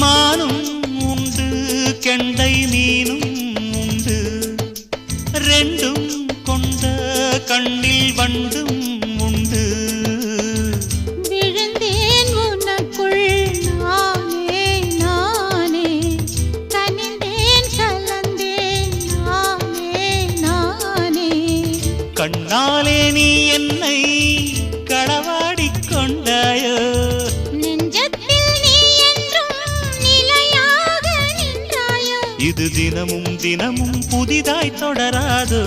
மானும் உண்டு கெண்டை மீனும் உண்டு ரெண்டும் கொண்ட கண்ணில் வண்டும் உண்டு விழுந்தேன் உனக்குள் நானே நானே கனிந்தேன் கலந்தேன் நானே நானே கண்ணாலே நீ என்னை களவாடிக் கொண்டாயோ நெஞ்சத்தில் நீ என்றும் நிலையாக நின்றாயோ இது தினமும் தினமும் புதிதாய் தொடராதோ